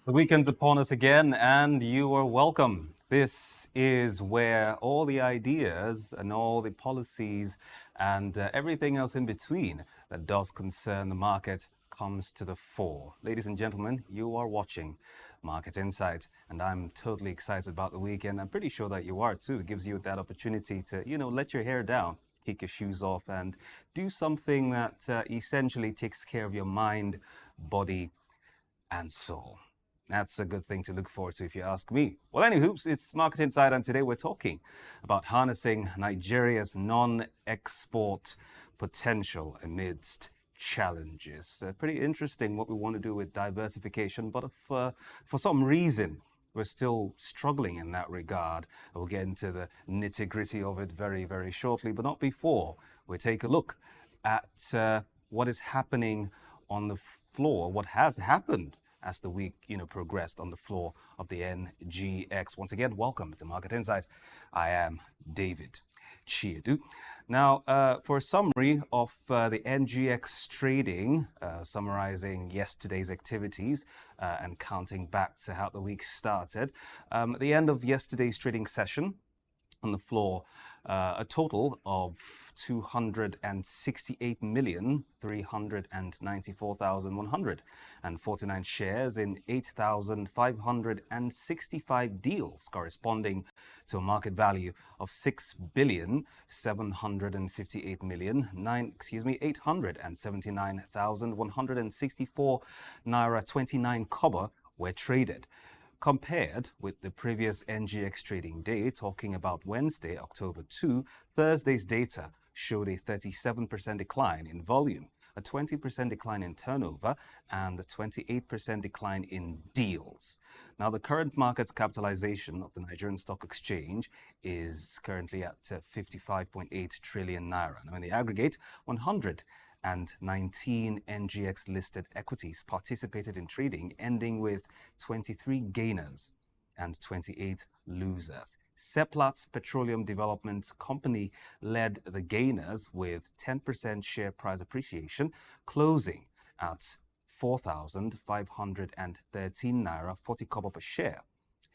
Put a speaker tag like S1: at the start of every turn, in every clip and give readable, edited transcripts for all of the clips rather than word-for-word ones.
S1: The weekend's upon us again, and you are welcome. This is where all the ideas and all the policies and everything else in between that does concern the market comes to the fore. Ladies and gentlemen, you are watching Market Insight, and I'm totally excited about the weekend. I'm pretty sure that you are too. It gives you that opportunity to, let your hair down, kick your shoes off, and do something that essentially takes care of your mind, body, and soul. That's a good thing to look forward to if you ask me. Well, anywho, it's Market Insight, and today we're talking about harnessing Nigeria's non-export potential amidst challenges. Pretty interesting what we want to do with diversification, but if, for some reason we're still struggling in that regard. We'll get into the nitty-gritty of it very, very shortly, but not before we take a look at what is happening on the floor, what has happened as the week progressed on the floor of the NGX. Once again, welcome to Market Insight. I am David Chiedu. Now, for a summary of the NGX trading, summarizing yesterday's activities and counting back to how the week started. At the end of yesterday's trading session on the floor, a total of 268,394,149 shares in 8,565 deals, corresponding to a market value of 6,758,879,164 naira 29 kobo were traded. Compared with the previous NGX trading day, talking about Wednesday, October 2, Thursday's data showed a 37% decline in volume, a 20% decline in turnover, and a 28% decline in deals. Now, the current market capitalization of the Nigerian Stock Exchange is currently at 55.8 trillion naira. Now, in the aggregate, 119 NGX listed equities participated in trading, ending with 23 gainers and 28 losers. Seplat Petroleum Development Company led the gainers with 10% share price appreciation, closing at 4,513 naira 40 kobo per share,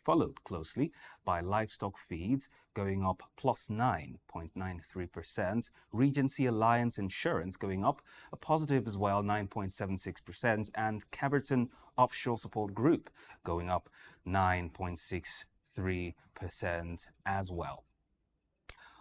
S1: followed closely by Livestock Feeds going up plus 9.93%, Regency Alliance Insurance going up a positive as well, 9.76%, and Caverton Offshore Support Group going up 9.63% as well.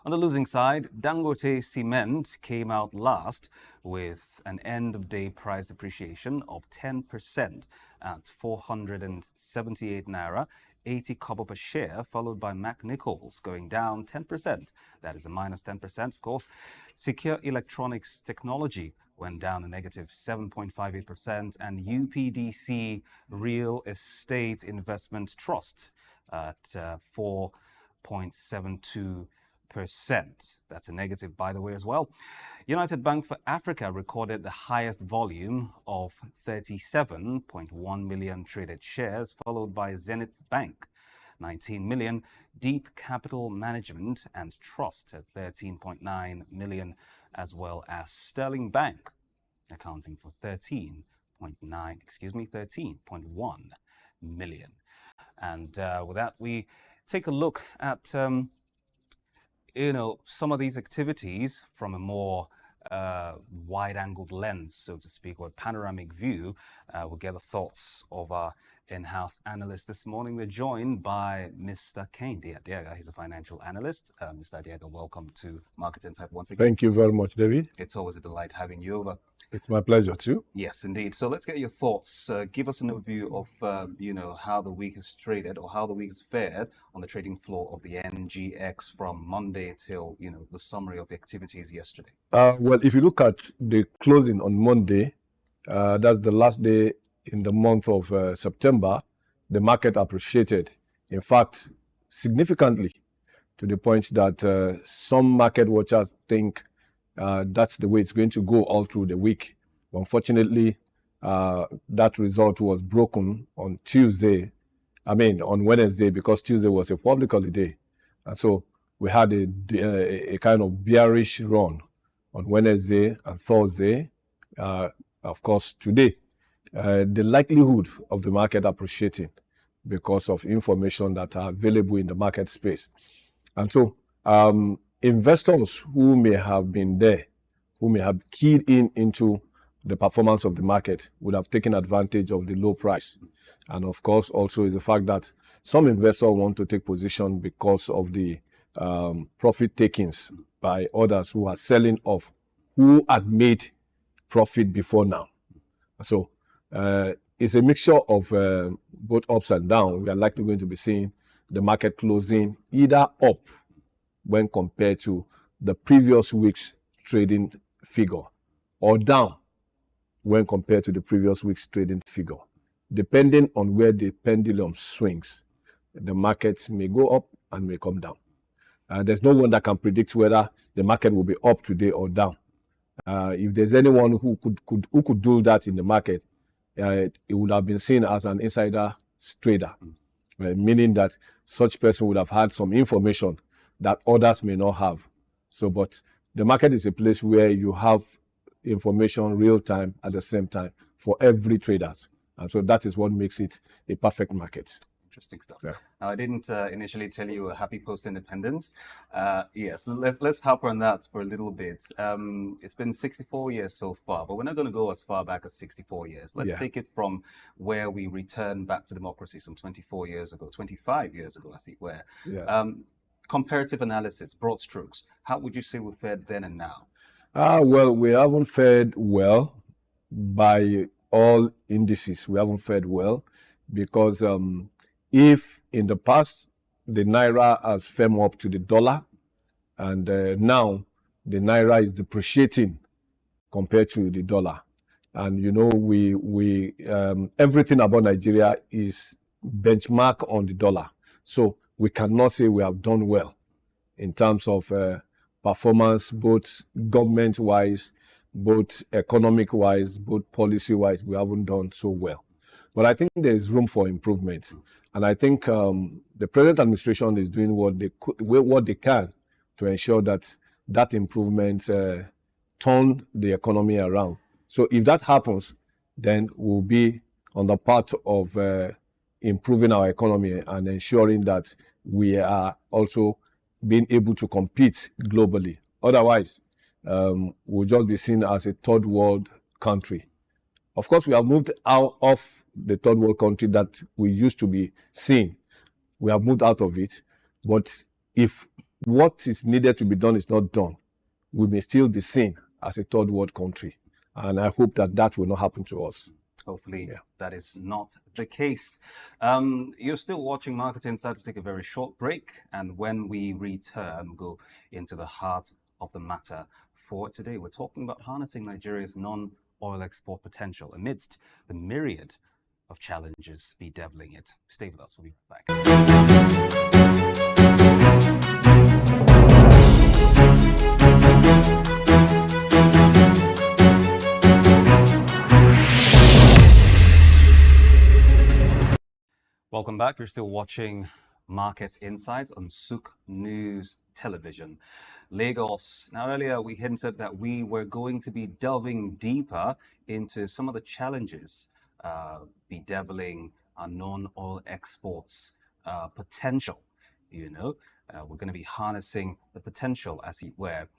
S1: On the losing side, Dangote Cement came out last with an end-of-day price appreciation of 10% at 478 naira 80 kobo per share, followed by Mac Nichols going down 10%. That is a minus 10%, of course. Secure Electronics Technology went down a negative 7.58%, and UPDC Real Estate Investment Trust at 4.72%. That's a negative, by the way, as well. United Bank for Africa recorded the highest volume of 37.1 million traded shares, followed by Zenith Bank, 19 million, Deep Capital Management and Trust at 13.9 million, as well as Sterling Bank, accounting for 13.1 million. And with that, we take a look at some of these activities from a more wide-angled lens, so to speak, or a panoramic view. We'll get the thoughts of our in-house analyst this morning. We're joined by Mr. Kehinde Adeaga. He's a financial analyst. Mr. Adeaga, welcome to Market Insight once again.
S2: Thank you very much, David.
S1: It's always a delight having you over.
S2: It's my pleasure too.
S1: Yes, indeed. So let's get your thoughts. Give us an overview of, how the week has traded or how the week has fared on the trading floor of the NGX from Monday till, the summary of the activities yesterday.
S2: Well, if you look at the closing on Monday, that's the last day in the month of September, the market appreciated. In fact, significantly, to the point that some market watchers think that's the way it's going to go all through the week. Unfortunately, that result was broken on Wednesday, because Tuesday was a public holiday. And so we had a kind of bearish run on Wednesday and Thursday. Of course, today the likelihood of the market appreciating because of information that are available in the market space. And so investors who may have been there, who may have keyed into the performance of the market, would have taken advantage of the low price. And of course, also is the fact that some investors want to take position because of the profit takings by others who are selling off, who had made profit before now. So it's a mixture of both ups and downs. We are likely going to be seeing the market closing either up when compared to the previous week's trading figure, or down when compared to the previous week's trading figure. Depending on where the pendulum swings, the markets may go up and may come down. There's no one that can predict whether the market will be up today or down. If there's anyone who could do that in the market, it would have been seen as an insider trader, meaning that such person would have had some information that others may not have. So, but the market is a place where you have information real time at the same time for every traders. And so that is what makes it a perfect market.
S1: Interesting stuff.
S2: Yeah.
S1: Now, I didn't initially tell you a happy post-independence. Yes, let's harp on that for a little bit. It's been 64 years so far, but we're not going to go as far back as 64 years. Let's take it from where we returned back to democracy some 24 years ago, 25 years ago, as it were.
S2: Yeah.
S1: Comparative analysis, broad strokes. How would you say we fared then and now?
S2: Well, we haven't fared well by all indices. We haven't fared well because if in the past the Naira has firmed up to the dollar, and now the Naira is depreciating compared to the dollar, and you know we everything about Nigeria is benchmark on the dollar, so we cannot say we have done well in terms of performance, both government-wise, both economic-wise, both policy-wise. We haven't done so well. But I think there is room for improvement. And I think the present administration is doing what they can to ensure that that improvement turn the economy around. So if that happens, then we'll be on the path of improving our economy and ensuring that we are also being able to compete globally. Otherwise, we'll just be seen as a third world country. Of course, we have moved out of the third world country that we used to be seen. We have moved out of it. But if what is needed to be done is not done, we may still be seen as a third world country. And I hope that that will not happen to us.
S1: Hopefully that is not the case. You're still watching Market Insight. We'll take a very short break. And when we return, we'll go into the heart of the matter for today. We're talking about harnessing Nigeria's non-oil export potential amidst the myriad of challenges bedeviling it. Stay with us. We'll be right back. Welcome back. You're still watching Market Insights on Souq News Television. Lagos. Now, earlier we hinted that we were going to be delving deeper into some of the challenges bedeviling our non-oil exports potential. You know, we're going to be harnessing the potential, as it were,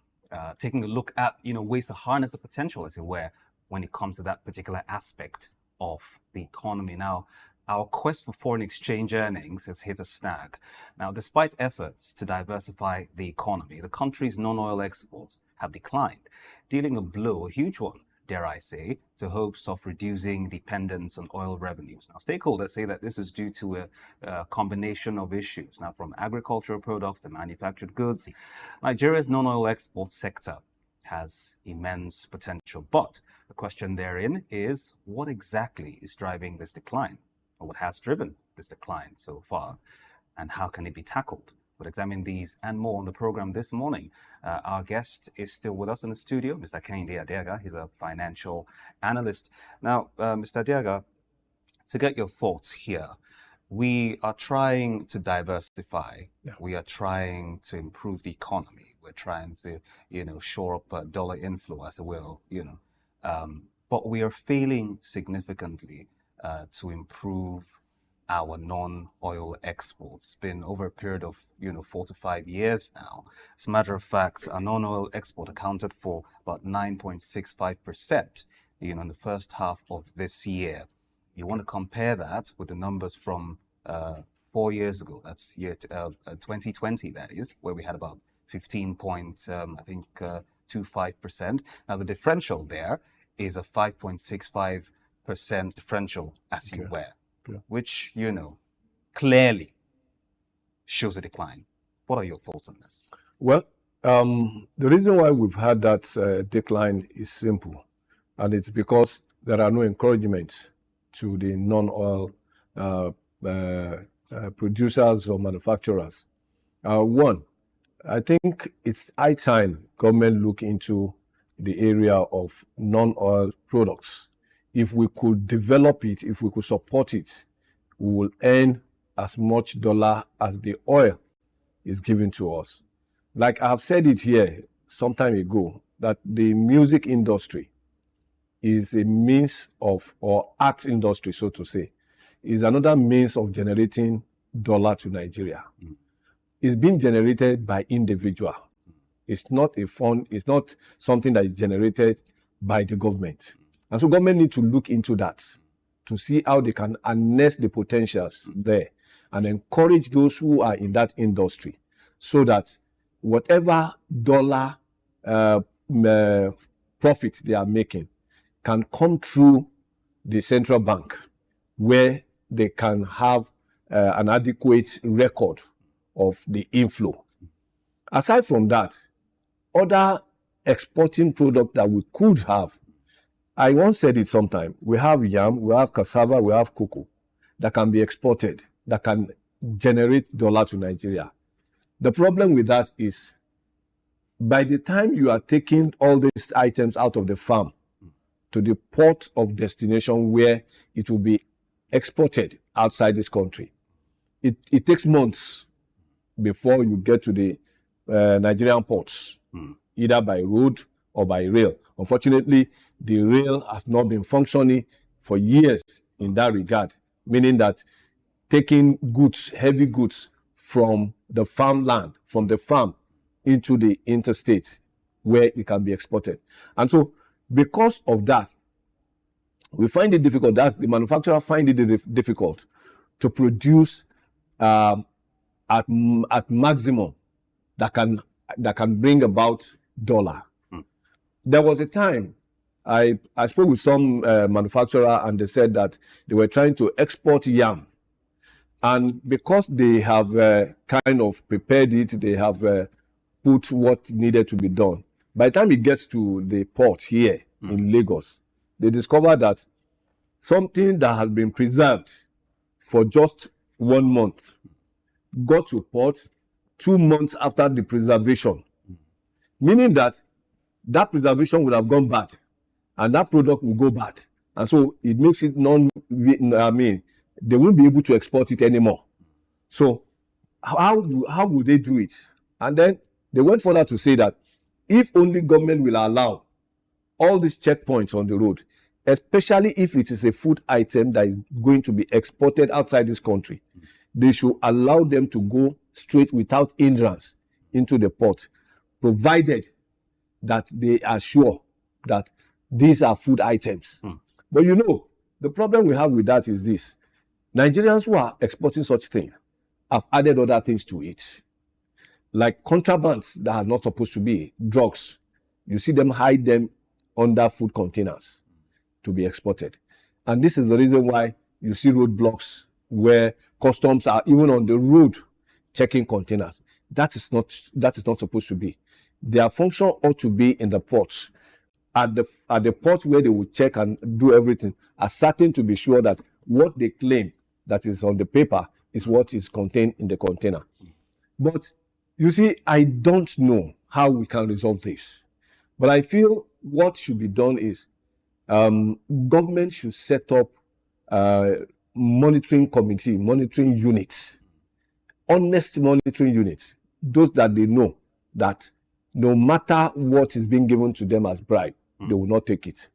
S1: taking a look at, ways to harness the potential, as it were, when it comes to that particular aspect of the economy. Now, our quest for foreign exchange earnings has hit a snag. Now, despite efforts to diversify the economy, the country's non-oil exports have declined, dealing a blow, a huge one, dare I say, to hopes of reducing dependence on oil revenues. Now, stakeholders say that this is due to a combination of issues, now from agricultural products to manufactured goods. Nigeria's non-oil export sector has immense potential, but the question therein is, what exactly is driving this decline? What has driven this decline so far, and how can it be tackled? We'll examine these and more on the program this morning. Our guest is still with us in the studio, Mr. Kehinde Adeaga. He's a financial analyst. Now, Mr. Adeaga, to get your thoughts here, we are trying to diversify. Yeah. We are trying to improve the economy. We're trying to, shore up dollar inflow, as it will, but we are failing significantly to improve our non-oil exports. It's been over a period of 4 to 5 years now. As a matter of fact, our non-oil export accounted for about 9.65%, in the first half of this year. You want to compare that with the numbers from 4 years ago. That's year 2020, that is, where we had about 15.25%. Now the differential there is a 5.65% differential, as you were, which clearly shows a decline. What are your thoughts on this?
S2: Well, the reason why we've had that decline is simple, and it's because there are no encouragement to the non-oil producers or manufacturers. One, I think it's high time government look into the area of non-oil products. If we could develop it, if we could support it, we will earn as much dollar as the oil is given to us. Like I've said it here some time ago, that the music industry is a means of, or art industry, so to say, is another means of generating dollar to Nigeria. It's being generated by individual. It's not a fund, it's not something that is generated by the government. And so government need to look into that to see how they can harness the potentials there and encourage those who are in that industry so that whatever dollar profit they are making can come through the central bank, where they can have an adequate record of the inflow. Aside from that, other exporting products that we could have, I once said it sometime, we have yam, we have cassava, we have cocoa that can be exported, that can generate dollar to Nigeria. The problem with that is, by the time you are taking all these items out of the farm to the port of destination where it will be exported outside this country, it takes months before you get to the Nigerian ports, either by road or by rail. Unfortunately, the rail has not been functioning for years in that regard, meaning that taking goods, heavy goods from the farmland, from the farm into the interstate where it can be exported. And so because of that, we find it difficult, that's the manufacturer find it difficult to produce at maximum that can bring about dollar. There was a time I spoke with some manufacturer, and they said that they were trying to export yam, and because they have kind of prepared it, they have put what needed to be done. By the time it gets to the port here in Lagos, they discover that something that has been preserved for just 1 month got to port 2 months after the preservation, meaning that preservation would have gone bad and that product will go bad. And so it makes it they won't be able to export it anymore. So how would they do it? And then they went further to say that if only government will allow all these checkpoints on the road, especially if it is a food item that is going to be exported outside this country, they should allow them to go straight without hindrance into the port, provided that they are sure that these are food items. But the problem we have with that is this: Nigerians who are exporting such things have added other things to it, like contrabands that are not supposed to be, drugs. You see them hide them under food containers to be exported. And this is the reason why you see roadblocks where customs are even on the road checking containers. That is not supposed to be. Their function ought to be in the ports. At the port where they will check and do everything, are certain to be sure that what they claim that is on the paper is what is contained in the container. But you see, I don't know how we can resolve this. But I feel what should be done is government should set up monitoring committee, monitoring units, honest monitoring units, those that they know that no matter what is being given to them as bribe, they will not take it.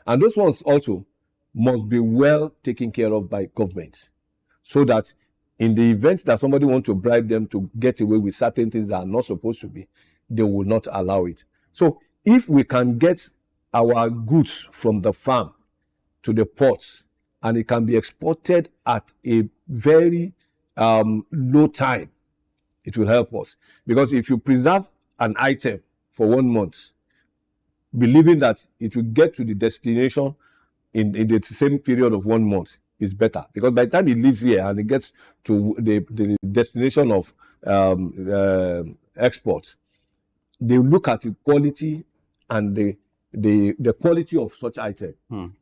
S2: And those ones also must be well taken care of by government, so that in the event that somebody wants to bribe them to get away with certain things that are not supposed to be, they will not allow it. So if we can get our goods from the farm to the ports, and it can be exported at a very low time, it will help us. Because if you preserve an item for 1 month, believing that it will get to the destination in the same period of 1 month is better. Because by the time it leaves here and it gets to the destination of export, they look at the quality and the quality of such item.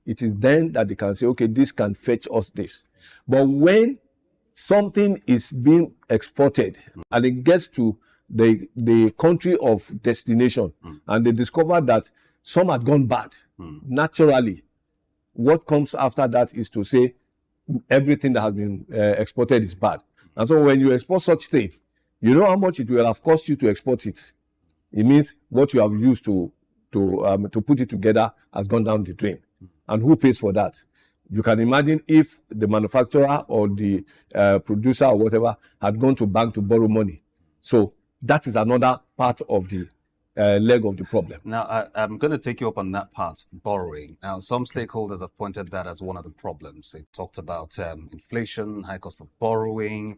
S2: It is then that they can say, okay, this can fetch us this. But when something is being exported and it gets to the country of destination, and they discover that some had gone bad, naturally, what comes after that is to say everything that has been exported is bad. And so when you export such thing, you know how much it will have cost you to export it. It means what you have used to put it together has gone down the drain. And who pays for that? You can imagine if the manufacturer or the producer or whatever had gone to bank to borrow money. So that is another part of the leg of the problem.
S1: Now, I'm going to take you up on that part, borrowing. Now, some stakeholders have pointed that as one of the problems. They talked about inflation, high cost of borrowing,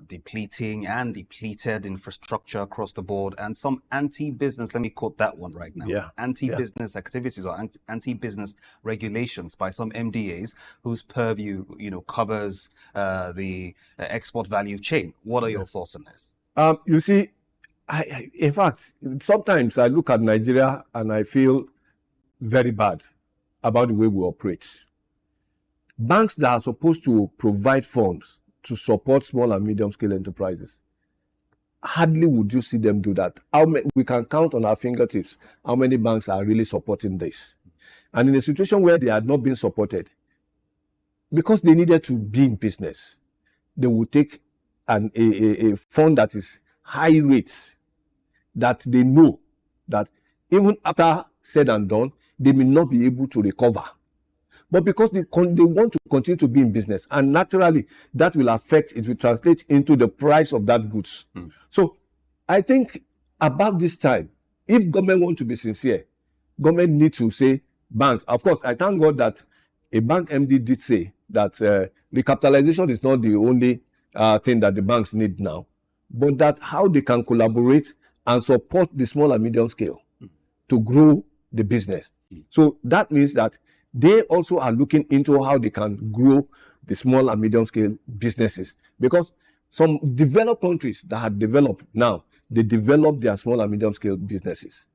S1: depleting and depleted infrastructure across the board, and some anti-business, let me quote that one right now, anti-business activities or anti-business regulations by some MDAs whose purview, covers the export value chain. What are your thoughts on this?
S2: You see, in fact, sometimes I look at Nigeria and I feel very bad about the way we operate. Banks that are supposed to provide funds to support small and medium-scale enterprises, hardly would you see them do that. We can count on our fingertips how many banks are really supporting this. And in a situation where they had not been supported, because they needed to be in business, they would take a fund that is high rates, that they know that even after said and done, they may not be able to recover. But because they want to continue to be in business, and naturally that will it will translate into the price of that goods. So I think about this time, if government want to be sincere, government need to say, banks, of course, I thank God that a bank MD did say that recapitalization is not the only thing that the banks need now, but that how they can collaborate and support the small and medium scale to grow the business. So that means that they also are looking into how they can grow the small and medium scale businesses, because some developed countries that had developed now, they develop their small and medium scale businesses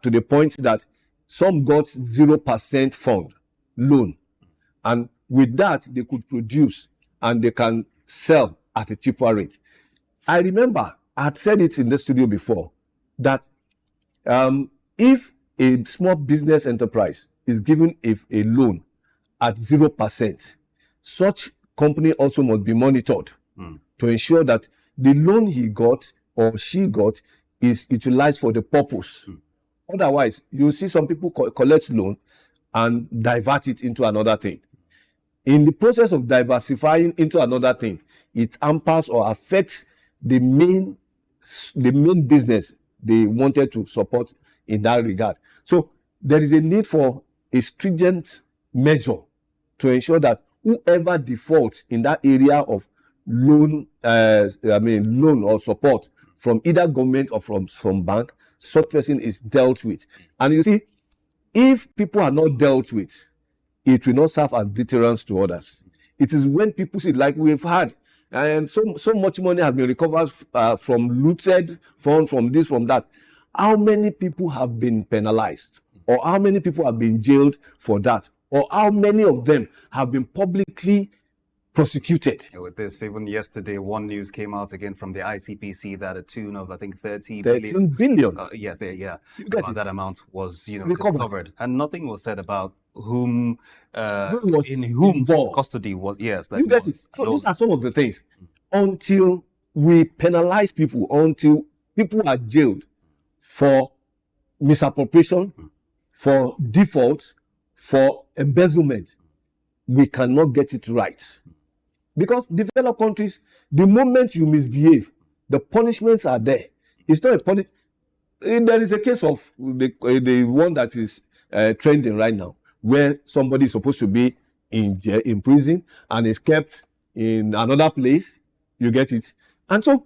S2: to the point that some got 0% fund loan, and with that they could produce and they can sell at a cheaper rate. I remember I had said it in the studio before that if a small business enterprise is given a loan at 0%, such company also must be monitored to ensure that the loan he got or she got is utilized for the purpose. Otherwise, you see some people collect loan and divert it into another thing. In the process of diversifying into another thing, it hampers or affects the main business they wanted to support in that regard. So there is a need for a stringent measure to ensure that whoever defaults in that area of loan or support from either government or from bank, such person is dealt with. And you see, if people are not dealt with, it will not serve as deterrence to others. It is when people see, like we've had, and so much money has been recovered from looted funds, from this, from that. How many people have been penalized? Or how many people have been jailed for that? Or how many of them have been publicly prosecuted?
S1: With this, even yesterday, one news came out again from the ICPC that a tune of, I think, 13
S2: billion.
S1: That amount was, discovered. And nothing was said about whom custody was. Yes,
S2: you get it. So these are some of the things. Until we penalize people, until people are jailed for misappropriation, for default, for embezzlement, we cannot get it right. Because developed countries, the moment you misbehave, the punishments are there. It's not a punishment. There is a case of the one that is trending right now, where somebody is supposed to be in prison and is kept in another place. You get it? And so,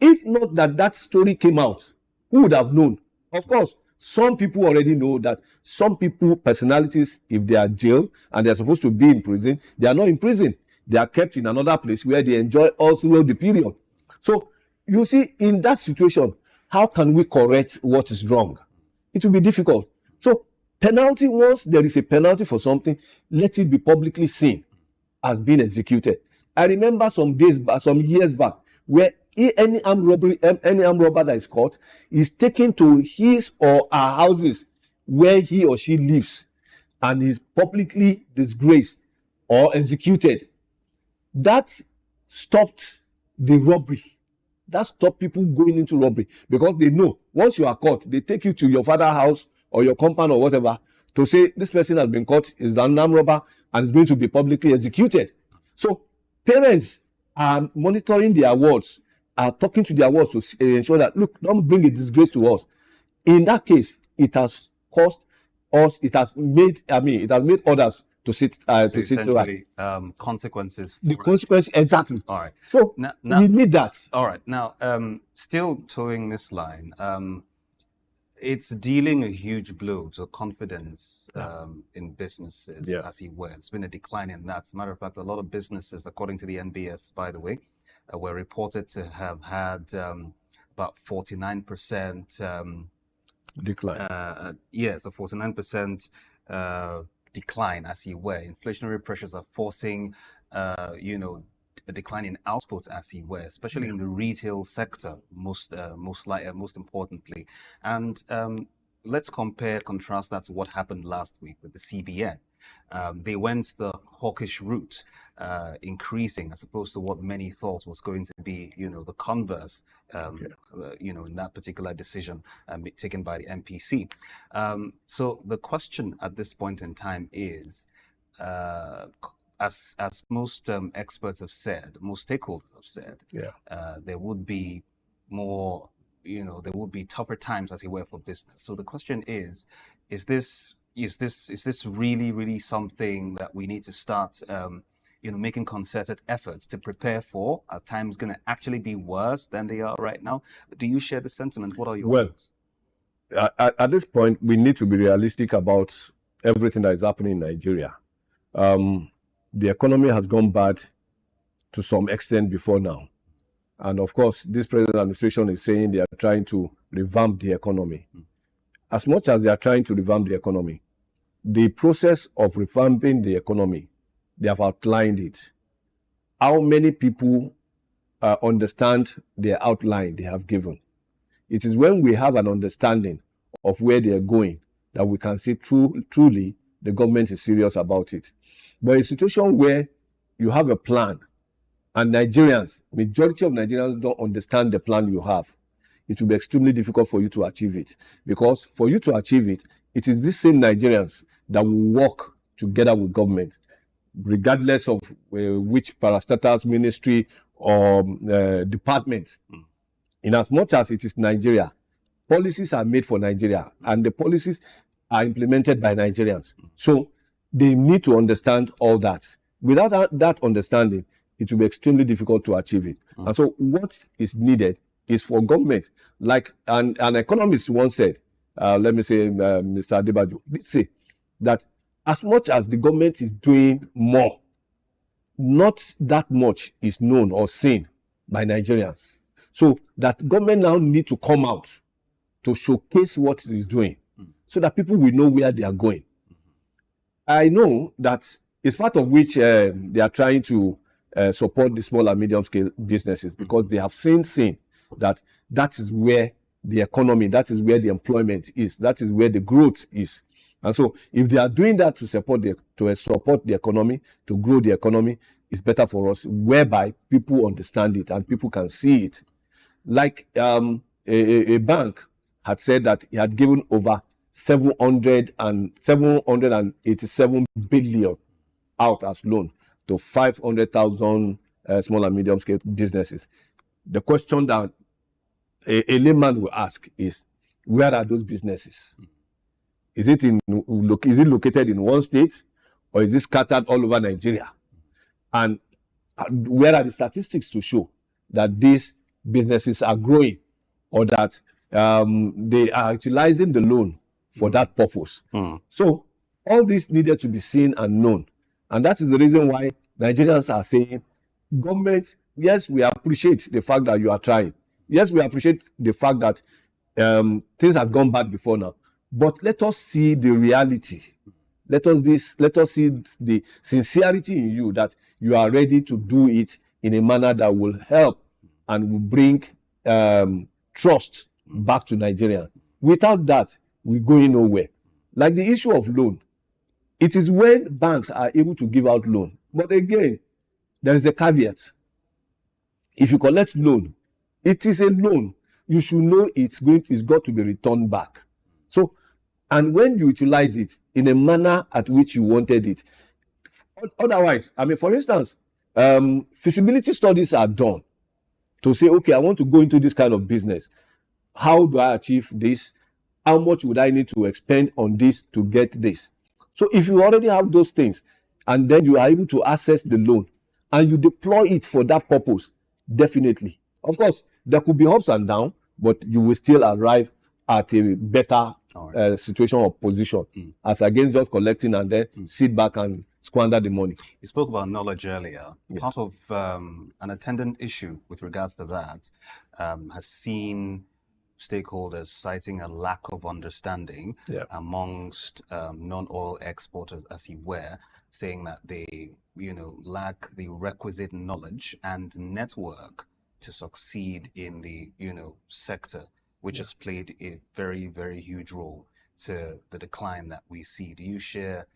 S2: if not that story came out, who would have known? Of course, some people already know that some people, personalities, if they are jailed and they are supposed to be in prison, they are not in prison. They are kept in another place where they enjoy all throughout the period. So, you see, in that situation, how can we correct what is wrong? It will be difficult. So, penalty, once there is a penalty for something, let it be publicly seen as being executed. I remember some years back, where any armed robber that is caught is taken to his or her houses where he or she lives and is publicly disgraced or executed. That stopped the robbery. That stopped people going into robbery, because they know once you are caught, they take you to your father's house or your compound or whatever to say this person has been caught, is an armed robber, and is going to be publicly executed. So parents are monitoring their words, are talking to their words to ensure that, look, don't bring a disgrace to us. In that case, it has cost us, it has made others to sit right.
S1: Consequences.
S2: The consequence, exactly.
S1: All right.
S2: So
S1: now,
S2: we need that.
S1: All right. Now, still towing this line, it's dealing a huge blow to confidence in businesses, as it were. It's been a decline in that. As a matter of fact, a lot of businesses, according to the NBS, by the way, were reported to have had about 49%
S2: decline.
S1: Yes, a 49% decline, as you were. Inflationary pressures are forcing, a decline in output, as you were, especially in the retail sector, most importantly. And let's contrast that to what happened last week with the CBN. They went the hawkish route, increasing, as opposed to what many thought was going to be, the converse, in that particular decision taken by the MPC. So the question at this point in time is, as most experts have said, most stakeholders have said, there would be more, there would be tougher times, as it were, for business. So the question is this really, really something that we need to start, making concerted efforts to prepare for? Are times going to actually be worse than they are right now? Do you share the sentiment? What are your thoughts?
S2: At this point, we need to be realistic about everything that is happening in Nigeria. The economy has gone bad to some extent before now. And of course, this present administration is saying they are trying to revamp the economy. As much as they are trying to revamp the economy, the process of revamping the economy, they have outlined it. How many people understand the outline they have given? It is when we have an understanding of where they are going that we can see truly the government is serious about it. But a situation where you have a plan and majority of Nigerians don't understand the plan you have, it will be extremely difficult for you to achieve it. Because for you to achieve it, it is these same Nigerians that will work together with government, regardless of which parastatals, ministry, or department. In as much as it is Nigeria, policies are made for Nigeria, and the policies are implemented by Nigerians. So they need to understand all that. Without that understanding, it will be extremely difficult to achieve it. And so what is needed is for government, like an economist once said, let me say, Mr. Adeaga, did say that as much as the government is doing more, not that much is known or seen by Nigerians. So that government now need to come out to showcase what it is doing so that people will know where they are going. I know that it's part of which they are trying to support the small and medium scale businesses, because they have seen that is where the economy, that is where the employment is, that is where the growth is. And so if they are doing that to support the economy, to grow the economy, it's better for us, whereby people understand it and people can see it. Like a bank had said that he had given over 787 billion out as loan to 500,000 small and medium scale businesses. The question that a layman will ask is, where are those businesses? Is it located in one state, or is it scattered all over Nigeria? And where are the statistics to show that these businesses are growing, or that they are utilizing the loan for that purpose? So all this needed to be seen and known. And that is the reason why Nigerians are saying, government, yes, we appreciate the fact that you are trying. Yes, we appreciate the fact that things have gone bad before now. But let us see the reality. Let us see the sincerity in you, that you are ready to do it in a manner that will help and will bring trust back to Nigerians. Without that, we're going nowhere. Like the issue of loan, it is when banks are able to give out loan. But again, there is a caveat. If you collect loan, it is a loan. You should know it's got to be returned back. So, and when you utilize it in a manner at which you wanted it. Otherwise, I mean, for instance, feasibility studies are done to say, okay, I want to go into this kind of business. How do I achieve this? How much would I need to expend on this to get this? So if you already have those things, and then you are able to access the loan, and you deploy it for that purpose, definitely. Of course, there could be ups and downs, but you will still arrive at a better situation or position, as against just collecting and then sit back and squander the money.
S1: You spoke about knowledge earlier. Yeah. Part of an attendant issue with regards to that has seen stakeholders citing a lack of understanding amongst non-oil exporters, as you were, saying that they, lack the requisite knowledge and network to succeed in the, sector, which has played a very, very huge role to the decline that we see. Do you share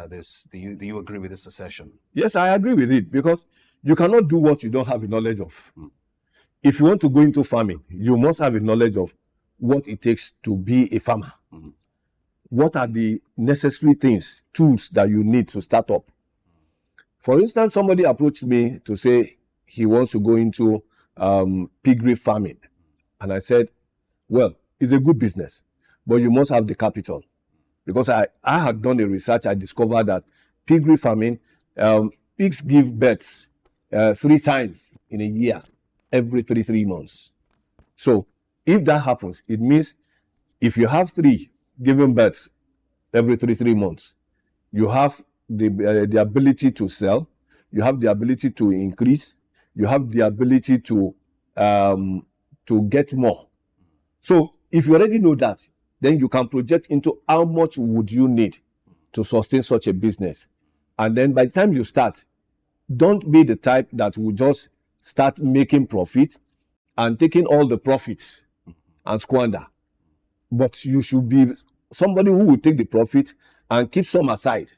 S1: this? Do you agree with this assertion?
S2: Yes, I agree with it, because you cannot do what you don't have a knowledge of. If you want to go into farming, you must have a knowledge of what it takes to be a farmer. What are the necessary things, tools that you need to start up? For instance, somebody approached me to say he wants to go into piggery farming. And I said, well, it's a good business, but you must have the capital. Because I had done a research, I discovered that piggery farming, pigs give birth 3 times in a year, every 3 months. So if that happens, it means if you have 3 giving birth every 3 months, you have the ability to sell, you have the ability to increase, you have the ability to get more. So if you already know that, then you can project into how much would you need to sustain such a business. And then by the time you start, don't be the type that will just start making profit and taking all the profits and squander. But you should be somebody who will take the profit and keep some aside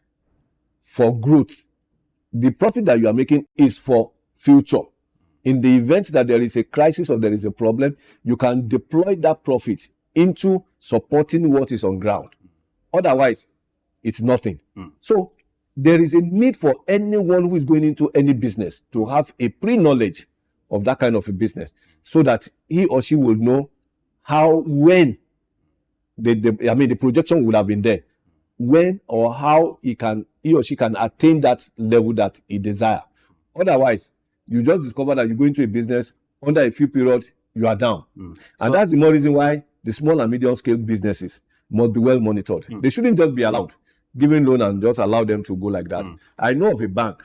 S2: for growth. The profit that you are making is for future. In the event that there is a crisis or there is a problem, you can deploy that profit into supporting what is on ground. Otherwise, it's nothing. So there is a need for anyone who is going into any business to have a pre-knowledge of that kind of a business, so that he or she will know when the projection would have been there, when or how he or she can attain that level that he desire. Otherwise, you just discover that you go into a business, under a few periods, you are down. And that's the more reason why the small and medium scale businesses must be well monitored. They shouldn't just be allowed, giving loan and just allow them to go like that. I know of a bank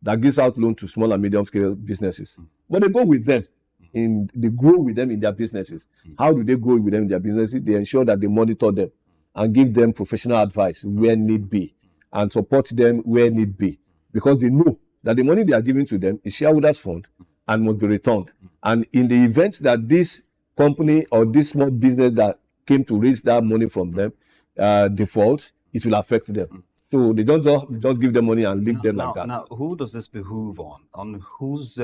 S2: that gives out loan to small and medium scale businesses, but they go with them. They grow with them in their businesses. How do they grow with them in their businesses? They ensure that they monitor them and give them professional advice where need be, and support them where need be, because they know that the money they are giving to them is shareholders' fund and must be returned. And in the event that this company or this small business that came to raise that money from them default, it will affect them. So they don't just give them money and leave them like that.
S1: Now, who does this behoove on? On whose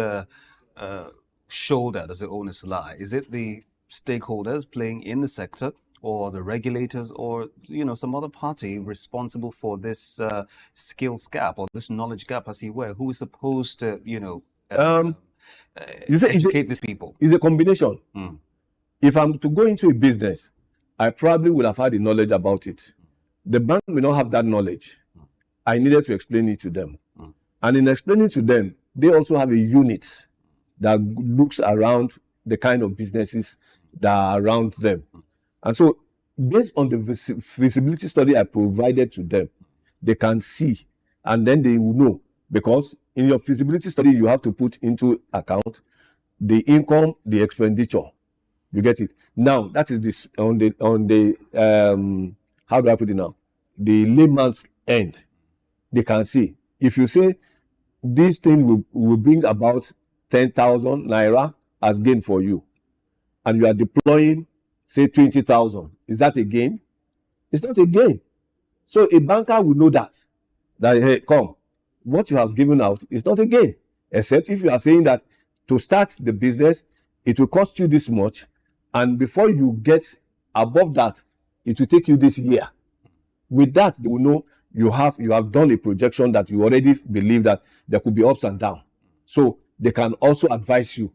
S1: shoulder does the onus lie? Is it the stakeholders playing in the sector, or the regulators or some other party responsible for this skills gap or this knowledge gap, as you were, who is supposed to
S2: You say
S1: educate these people?
S2: It's a combination. If I'm to go into a business, I probably would have had the knowledge about it. The bank may not have that knowledge. I needed to explain it to them. And in explaining to them, they also have a unit that looks around the kind of businesses that are around them. And so, based on the feasibility study I provided to them, they can see, and then they will know. Because in your feasibility study, you have to put into account the income, the expenditure. You get it? Now, that is this on the how do I put it now? The layman's end. They can see. If you say this thing will bring about 10,000 naira as gain for you, and you are deploying, say, 20,000, is that a gain? It's not a gain. So a banker will know that hey, come, what you have given out is not a gain, except if you are saying that to start the business, it will cost you this much, and before you get above that, it will take you this year. With that, they will know you have done a projection that you already believe that there could be ups and downs. So they can also advise you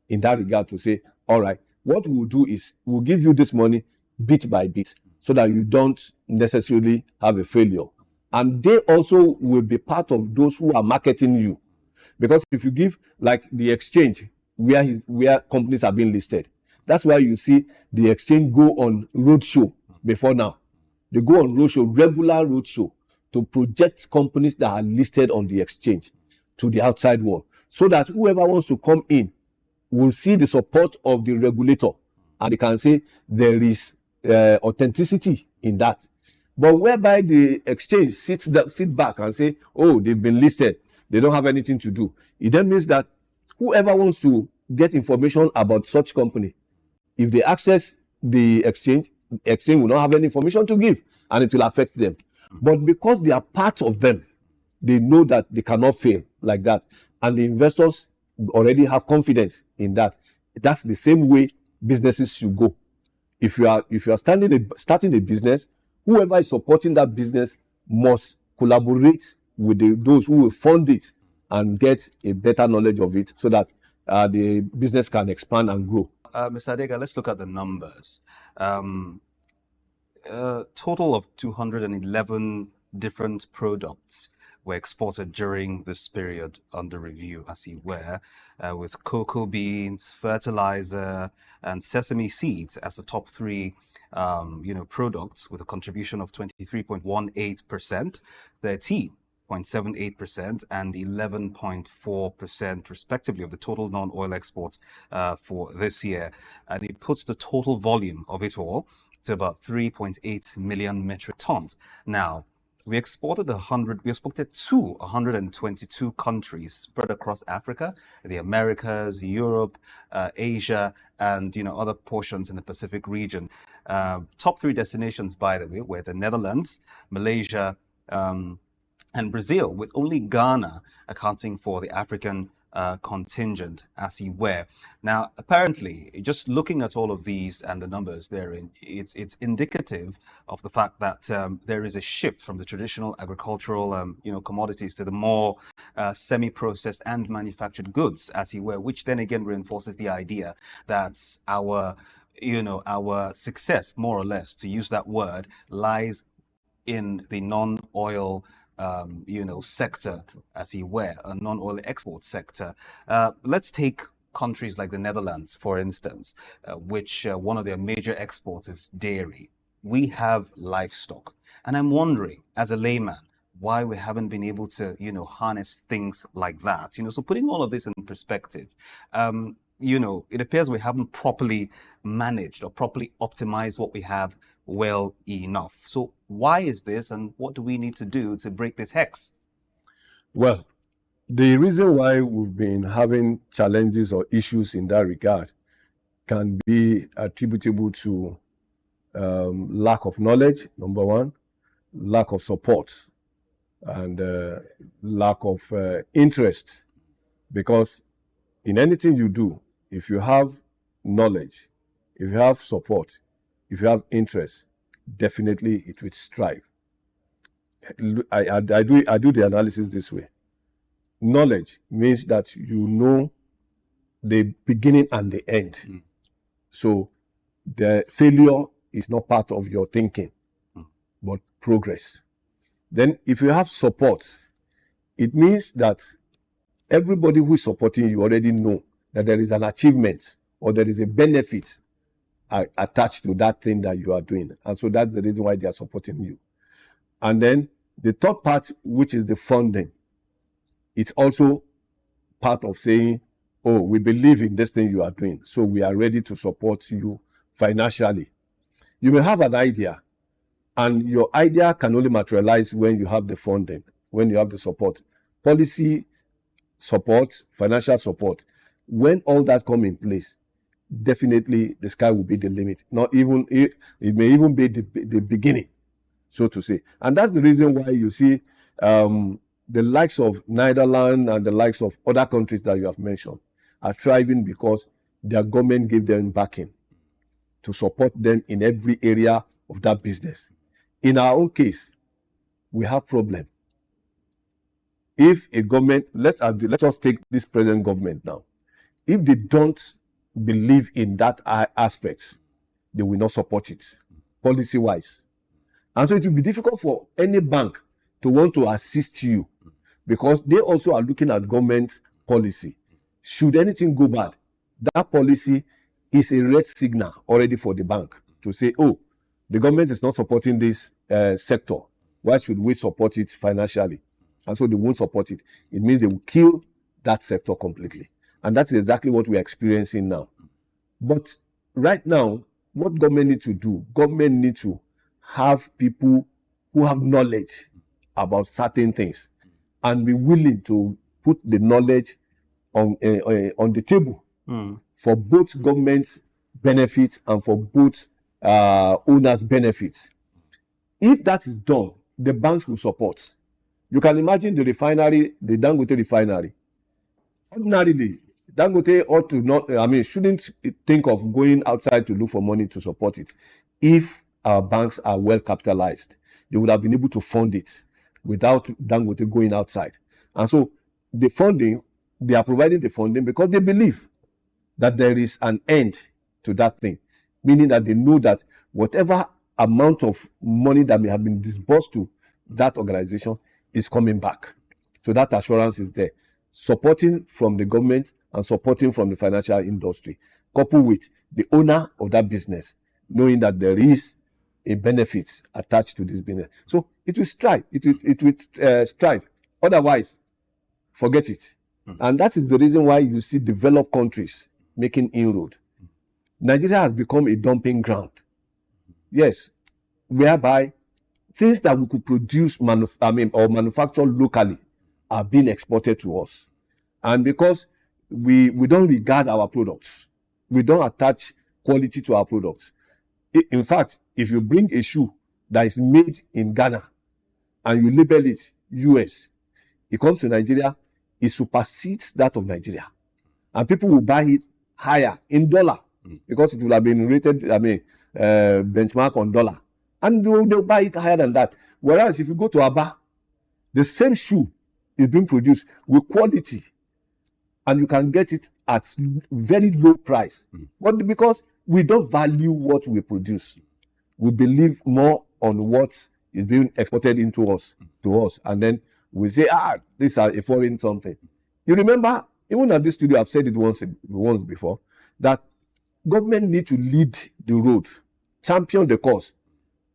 S2: in that regard to say, all right, what we'll do is we'll give you this money bit by bit so that you don't necessarily have a failure. And they also will be part of those who are marketing you. Because if you give, like the exchange where companies are being listed, that's why you see the exchange go on roadshow before now. They go on roadshow, regular roadshow, to project companies that are listed on the exchange to the outside world, so that whoever wants to come in will see the support of the regulator, and they can say there is authenticity in that. But whereby the exchange sit back and say, oh, they've been listed, they don't have anything to do, it then means that whoever wants to get information about such company, if they access the exchange will not have any information to give, and it will affect them. But because they are part of them, they know that they cannot fail like that, and the investors already have confidence in that. That's the same way businesses should go. If you are starting a business, whoever is supporting that business must collaborate with those who will fund it and get a better knowledge of it, so that the business can expand and grow.
S1: Mr. Adeaga, let's look at the numbers. Total of 211 different products were exported during this period under review, as you were, with cocoa beans, fertilizer, and sesame seeds as the top three products, with a contribution of 23.18%, 13.78%, and 11.4% respectively of the total non-oil exports for this year. And it puts the total volume of it all to about 3.8 million metric tons. Now, we exported to 122 countries spread across Africa, the Americas, Europe, Asia, and other portions in the Pacific region. Top three destinations, by the way, were the Netherlands, Malaysia, and Brazil, with only Ghana accounting for the African contingent, as you were. Now, apparently, just looking at all of these and the numbers therein, it's indicative of the fact that there is a shift from the traditional agricultural commodities to the more semi-processed and manufactured goods, as you were, which then again reinforces the idea that our success, more or less, to use that word, lies in the non-oil sector, as you were, a non-oil export sector. Let's take countries like the Netherlands, for instance, which one of their major exports is dairy. We have livestock. And I'm wondering, as a layman, why we haven't been able to, harness things like that. So putting all of this in perspective, it appears we haven't properly managed or properly optimized what we have well enough. So why is this, and what do we need to do to break this hex?
S2: Well, the reason why we've been having challenges or issues in that regard can be attributable to lack of knowledge, number one, lack of support, and lack of interest. Because in anything you do, if you have knowledge, if you have support, if you have interest, definitely it will strive. I do the analysis this way. Knowledge means that you know the beginning and the end. So the failure is not part of your thinking, but progress. Then if you have support, it means that everybody who is supporting you already know that there is an achievement or there is a benefit attached to that thing that you are doing. And so that's the reason why they are supporting you. And then the third part, which is the funding, it's also part of saying, oh, we believe in this thing you are doing, so we are ready to support you financially. You may have an idea, and your idea can only materialize when you have the funding, when you have the support. Policy support, financial support. When all that come in place, definitely the sky will be the limit. Not even it may even be the beginning, so to say. And that's the reason why you see the likes of Netherlands and the likes of other countries that you have mentioned are thriving because their government gave them backing to support them in every area of that business. In our own case, we have problem. If a government, let us take this present government now. If they don't believe in that aspect, they will not support it, policy-wise. And so it will be difficult for any bank to want to assist you because they also are looking at government policy. Should anything go bad, that policy is a red signal already for the bank to say, oh, the government is not supporting this sector. Why should we support it financially? And so they won't support it. It means they will kill that sector completely. And that's exactly what we're experiencing now. But right now, what government need to do, government need to have people who have knowledge about certain things and be willing to put the knowledge on the table for both government benefits and for both owners' benefits. If that is done, the banks will support. You can imagine the refinery, the Dangote refinery. Ordinarily, Dangote ought to not, shouldn't think of going outside to look for money to support it. If our banks are well capitalized, they would have been able to fund it without Dangote going outside. And so the funding, they are providing the funding because they believe that there is an end to that thing, meaning that they know that whatever amount of money that may have been disbursed to that organization is coming back. So that assurance is there. Supporting from the government and supporting from the financial industry, coupled with the owner of that business, knowing that there is a benefit attached to this business. So it will strive. It will strive. Otherwise, forget it. And that is the reason why you see developed countries making inroad. Nigeria has become a dumping ground. Yes, whereby things that we could produce or manufacture locally are being exported to us. And because we don't regard our products, we don't attach quality to our products. In fact, if you bring a shoe that is made in Ghana and you label it US, it comes to Nigeria, it supersedes that of Nigeria. And people will buy it higher in dollar because it will have been rated, benchmark on dollar. And they'll buy it higher than that. Whereas if you go to Aba, the same shoe is being produced with quality and you can get it at very low price. But because we don't value what we produce, we believe more on what is being exported into us, to us. And then we say, this is a foreign something. You remember, even at this studio, I've said it once before, that government need to lead the road, champion the cause,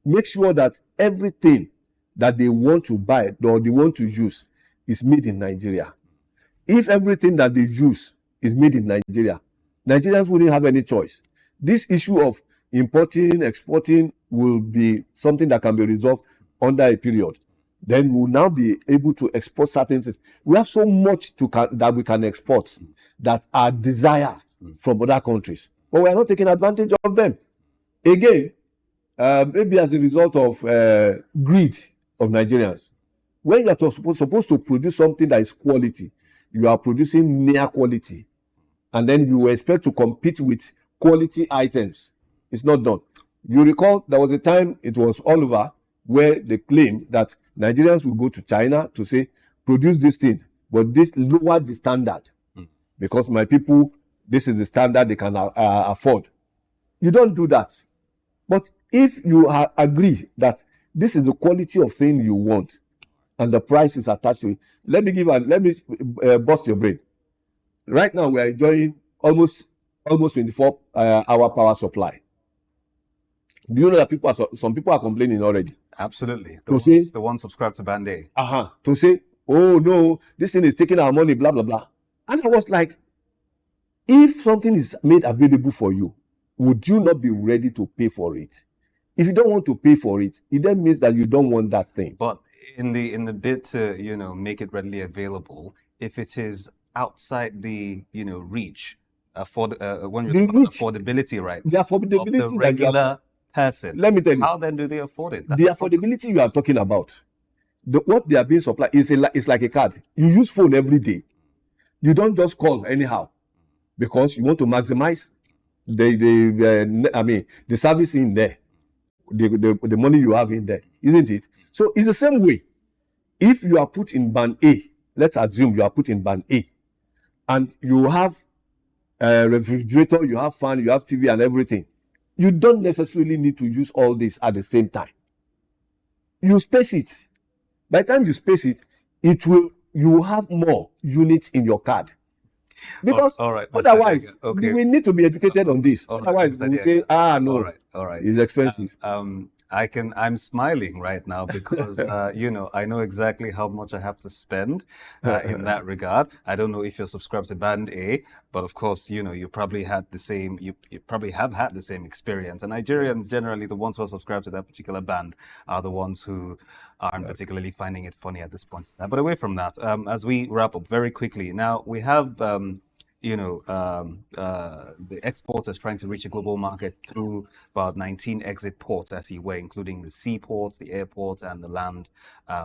S2: make sure that everything that they want to buy or they want to use is made in Nigeria. If everything that they use is made in Nigeria, Nigerians wouldn't have any choice. This issue of importing, exporting will be something that can be resolved under a period. Then we'll now be able to export certain things. We have so much that we can export that are desired from other countries, but we are not taking advantage of them. Again, maybe as a result of greed of Nigerians. When you are supposed to produce something that is quality, you are producing near quality, and then you expect to compete with quality items. It's not done. You recall there was a time it was all over where they claimed that Nigerians will go to China to say, produce this thing, but this lower the standard because my people, this is the standard they can afford. You don't do that. But if you agree that this is the quality of thing you want and the price is attached to it, let me bust your brain. Right now we are enjoying almost 24-hour power supply. Do you know that some people are complaining already?
S1: Absolutely. The ones subscribed to Band A.
S2: To say, oh no, this thing is taking our money, blah, blah, blah. And I was like, if something is made available for you, would you not be ready to pay for it? If you don't want to pay for it, it then means that you don't want that thing.
S1: But in the bid to, make it readily available, if it is outside the, reach, when you're talking about affordability, right?
S2: The affordability
S1: of the regular person.
S2: Let me tell you.
S1: How then do they afford it?
S2: The affordability you are talking about, what they are being supplied is like a card. You use phone every day. You don't just call anyhow because you want to maximize the service in there, the money you have in there, isn't it? So it's the same way. If you are put in band A, let's assume you are put in band A, and you have a refrigerator, you have fan, you have TV and everything. You don't necessarily need to use all this at the same time. You space it. By the time you space it, you will have more units in your card. Because otherwise, we need to be educated on this. Otherwise, we say, no,
S1: all right.
S2: It's expensive.
S1: I'm smiling right now because, I know exactly how much I have to spend in that regard. I don't know if you're subscribed to Band A, but of course, you probably had the same, you probably have had the same experience. And Nigerians, generally, the ones who are subscribed to that particular band are the ones who aren't particularly finding it funny at this point. But away from that, as we wrap up very quickly, now we have, the exporters trying to reach a global market through about 19 exit ports, as he were, including the seaports, the airports, and the land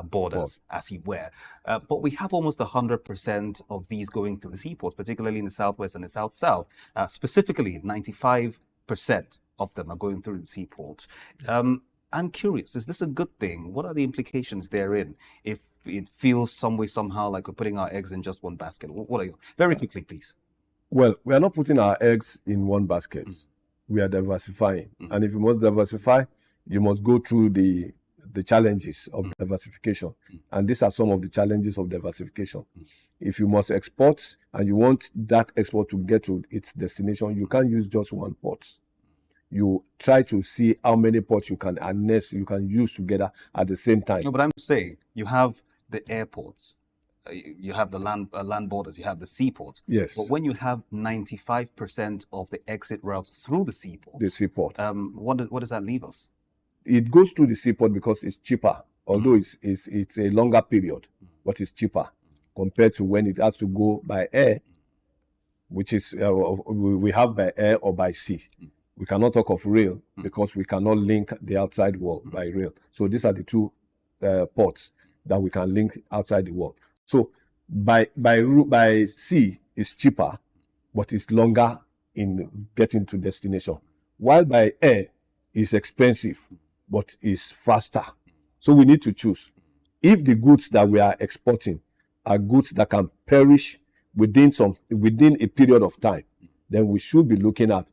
S1: borders, as he were. But we have almost 100% of these going through the seaports, particularly in the southwest and the south-south. Specifically, 95% of them are going through the seaports. I'm curious, is this a good thing? What are the implications therein if it feels some way, somehow like we're putting our eggs in just one basket? What are you? Very quickly, please.
S2: Well, we are not putting our eggs in one basket. We are diversifying. And if you must diversify, you must go through the challenges of diversification. And these are some of the challenges of diversification. If you must export and you want that export to get to its destination, you can't use just one port. You try to see how many ports you can use together at the same time.
S1: No, but I'm saying you have the airports, you have the land borders, you have the seaports.
S2: Yes.
S1: But when you have 95% of the exit routes through the seaport, what does that leave us?
S2: It goes through the seaport because it's cheaper, although it's a longer period, but it's cheaper compared to when it has to go by air, which is we have by air or by sea. We cannot talk of rail because we cannot link the outside world by rail. So these are the two ports that we can link outside the world. So by sea is cheaper, but it's longer in getting to destination. While by air is expensive, but is faster. So we need to choose. If the goods that we are exporting are goods that can perish within a period of time, then we should be looking at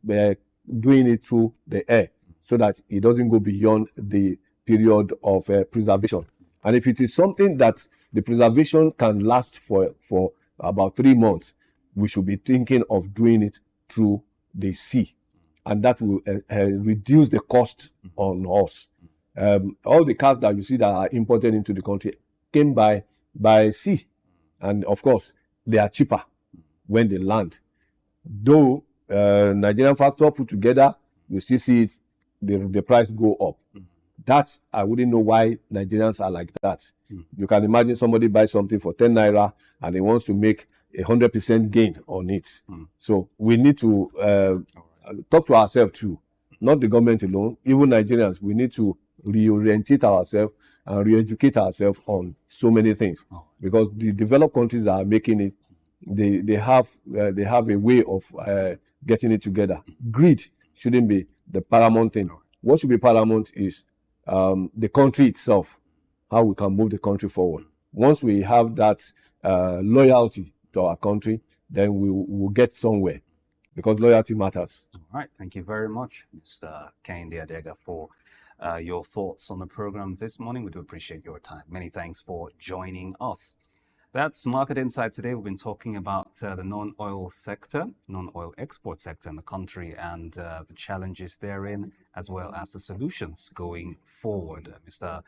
S2: doing it through the air so that it doesn't go beyond the period of preservation. And if it is something that the preservation can last for about 3 months, we should be thinking of doing it through the sea. And that will reduce the cost on us. All the cars that you see that are imported into the country came by sea. And of course, they are cheaper when they land. Though Nigerian factor put together, you still see it, the price go up. That I wouldn't know why Nigerians are like that. You can imagine somebody buys something for 10 naira and he wants to make 100% gain on it. So we need to talk to ourselves too, not the government alone. Even Nigerians, we need to reorientate ourselves and re-educate ourselves on so many things, because the developed countries that are making it, they have a way of getting it together. Greed shouldn't be the paramount thing. What should be paramount is the country itself, how we can move the country forward. Once we have that loyalty to our country, then we will get somewhere, because loyalty matters.
S1: All right. Thank you very much, Mr. Kehinde Adeaga, for your thoughts on the program this morning. We do appreciate your time. Many thanks for joining us. That's Market Insight today. We've been talking about the non-oil sector, non-oil export sector in the country, and the challenges therein, as well as the solutions going forward. Mr.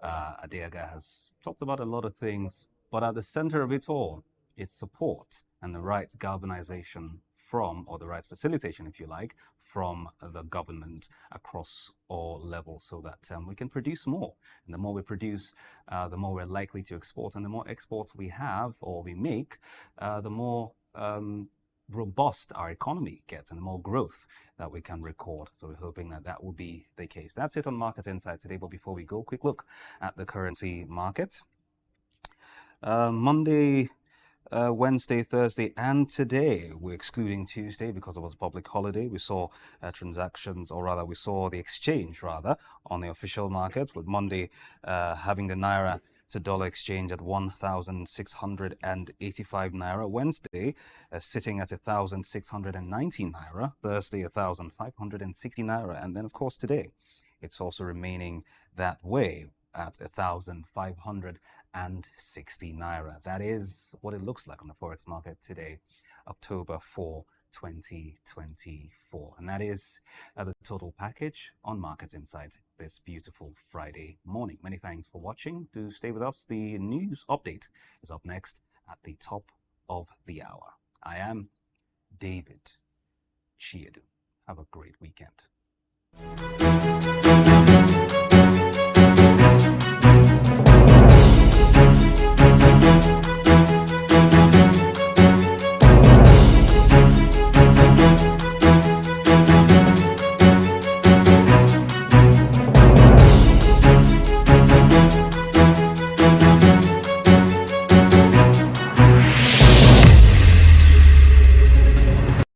S1: Adeaga has talked about a lot of things, but at the center of it all is support and the right galvanization from, or the right facilitation, if you like, from the government across all levels, so that we can produce more. And the more we produce, the more we're likely to export. And the more exports we have or we make, the more robust our economy gets and the more growth that we can record. So we're hoping that that will be the case. That's it on Market Insight today. But before we go, quick look at the currency market. Monday, Wednesday, Thursday, and today, we're excluding Tuesday because it was a public holiday. We saw transactions, or rather, we saw the exchange, rather, on the official market, with Monday having the Naira to dollar exchange at 1,685 Naira. Wednesday sitting at 1,619 Naira. Thursday, 1,560 Naira. And then, of course, today, it's also remaining that way at 1,560 Naira. That is what it looks like on the Forex market today, October 4, 2024. And that is the total package on Market Insight this beautiful Friday morning. Many thanks for watching. Do stay with us. The news update is up next at the top of the hour. I am David Chiedu. Have a great weekend.